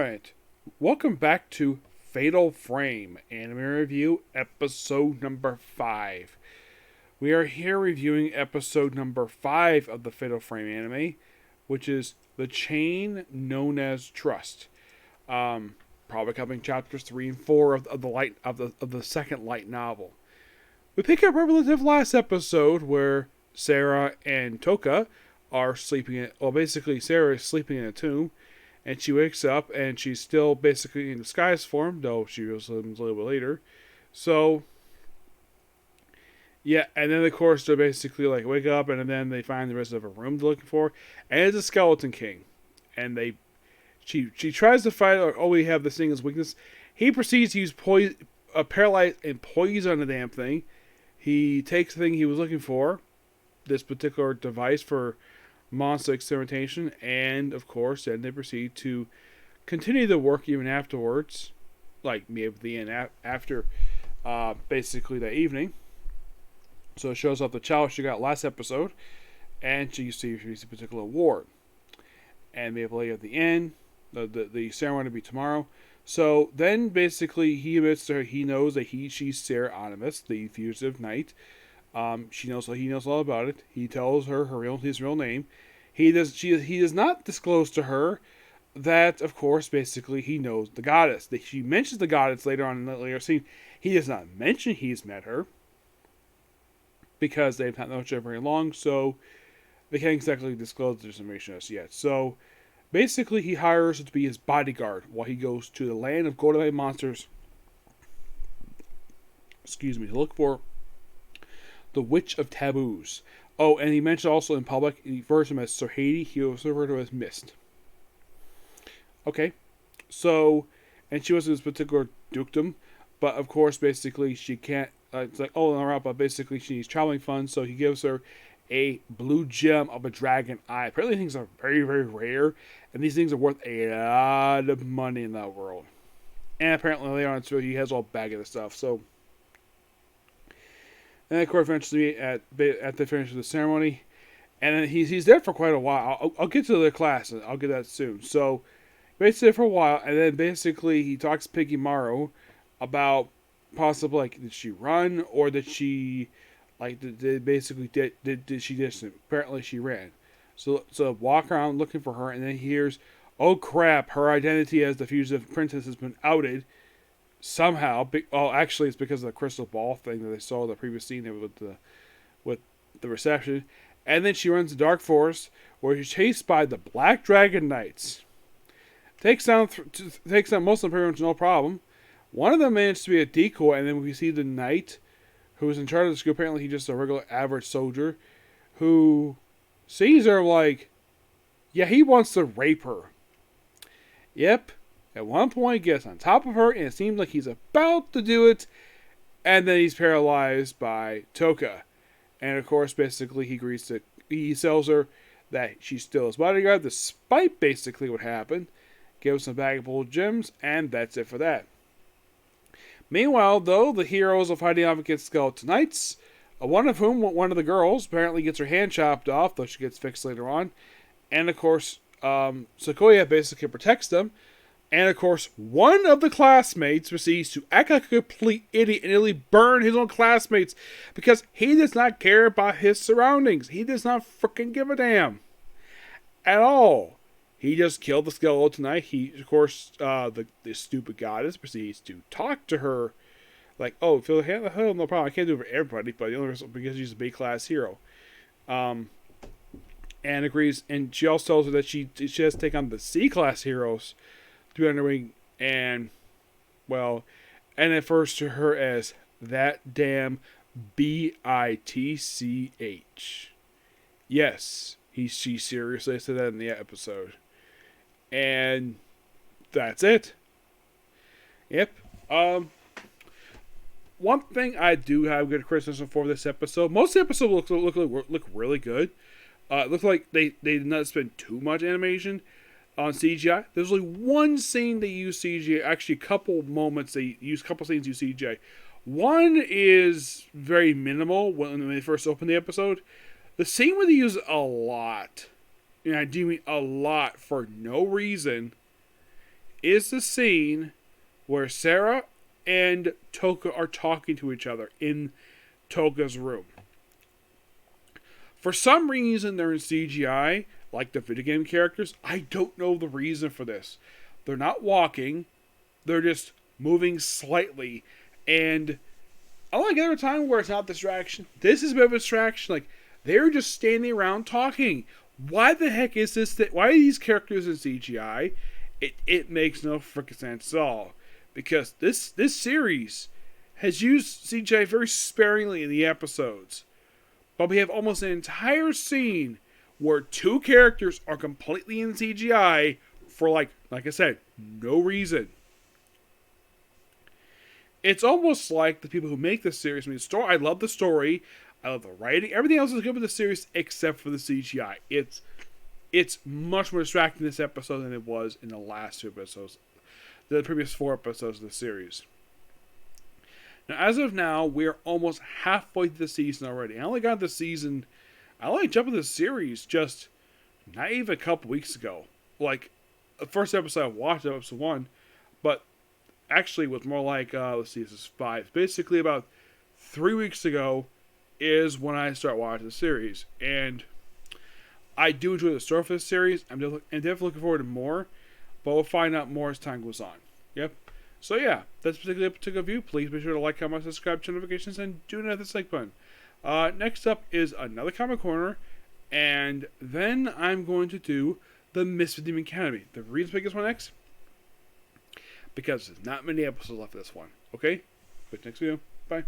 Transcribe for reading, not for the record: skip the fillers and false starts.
Alright, welcome back to Fatal Frame Anime Review, episode number 5. We are here reviewing episode number 5 of the Fatal Frame anime, which is The Chain Known as Trust. Probably covering chapters 3 and 4 of the second light novel. We pick up right with last episode where Sarah and Toka are sleeping basically Sarah is sleeping in a tomb. And she wakes up, and she's still basically in disguise form, though she was a little bit later. So, yeah, and then of course they basically wake up, and then they find the rest of a room they're looking for, and it's a Skeleton King. And she tries to fight, we have this thing as weakness. He proceeds to use paralyze and poison on the damn thing. He takes the thing he was looking for, this particular device for monster experimentation, and of course then they proceed to continue the work even afterwards, maybe at the end after basically that evening. So it shows off the challenge she got last episode, and she sees a particular award, and maybe at the end the ceremony will be tomorrow. So then basically he admits to her he knows that she's Sarah Onimus, the fugitive knight. He knows all about it. He tells her his real name. He does not disclose to her that, of course, basically he knows the goddess. She mentions the goddess later on in the later scene. He does not mention he's met her because they've not known each other very long, so they can't exactly disclose this information as yet. So basically he hires her to be his bodyguard while he goes to the land of golden monsters. To look for the Witch of Taboos. Oh, and he mentioned also in public, he refers to him as Sir Hades. He also referred to him as Mist. Okay. So, and she was in this particular dukedom, but of course, basically, she can't, it's like, but basically she needs traveling funds, so he gives her a blue gem of a dragon eye. Apparently things are very, very rare, and these things are worth a lot of money in that world. And apparently later on, he has all bag of the stuff, so. And of course, eventually, at the finish of the ceremony, and then he's there for quite a while. I'll get to the class, and I'll get that soon. So, basically, for a while, and then basically he talks to Piggy Morrow about possibly did she run or did she did she distance? Apparently, she ran. So walk around looking for her, and then he hears, oh crap, her identity as the fugitive princess has been outed. Somehow, actually, it's because of the crystal ball thing that they saw in the previous scene with the reception. And then she runs to Dark Forest, where she's chased by the Black Dragon Knights. Takes down most of them pretty much no problem. One of them managed to be a decoy, and then we see the knight, who is in charge of the school. Apparently, he's just a regular average soldier, who sees her he wants to rape her. Yep. At one point, he gets on top of her, and it seems like he's about to do it, and then he's paralyzed by Toka. And of course, basically, he tells her that she's still his bodyguard, despite basically what happened. Gives him a bag of old gems, and that's it for that. Meanwhile, though, the heroes are fighting off against Skeleton Knights, one of the girls, apparently gets her hand chopped off, though she gets fixed later on. And of course, Sequoia basically protects them. And of course, one of the classmates proceeds to act like a complete idiot and nearly burn his own classmates because he does not care about his surroundings. He does not freaking give a damn at all. He just killed the Skeleton Knight. Of course, the stupid goddess proceeds to talk to her feel the hell, no problem. I can't do it for everybody, but the only reason because she's a B class hero. And agrees, and she also tells her that she has to take on the C class heroes. Underwing, and refers to her as that damn bitch. Yes, she seriously said that in the episode, and that's it. Yep. One thing I do have good criticism for this episode. Most of the episode look really good. It looks like they did not spend too much animation on CGI. There's only one scene they use CGI. Actually, a couple moments they use. A couple scenes use CGI. One is very minimal when they first open the episode. The scene where they use it a lot, and I do mean a lot for no reason, is the scene where Sarah and Toka are talking to each other in Toka's room. For some reason, they're in CGI, like the video game characters. I don't know the reason for this. They're not walking, they're just moving slightly. And unlike every time where it's not distraction, this is a bit of a distraction. Like, they're just standing around talking. Why the heck is this? Why are these characters in CGI? It makes no freaking sense at all. Because this series has used CGI very sparingly in the episodes. But we have almost an entire scene where two characters are completely in CGI for, like I said, no reason. It's almost like the people who make this series, I mean, the story, I love the story, I love the writing, everything else is good with the series except for the CGI. It's much more distracting this episode than it was in the last two episodes, the previous 4 episodes of the series. Now, as of now, we're almost halfway through the season already. I only jumped into the series just not even a couple weeks ago. Like, the first episode I watched, episode 1, but actually it was more like, this is 5. Basically, about 3 weeks ago is when I start watching the series. And I do enjoy the story for this series. I'm definitely looking forward to more, but we'll find out more as time goes on. Yep. So yeah, that's a particular view. Please be sure to like, comment, subscribe, turn notifications, and do another like button. Next up is another Comic Corner, and then I'm going to do the Misfit Demon Academy. The reason I pick this one next, because there's not many episodes left of this one. Okay? But next video. Bye.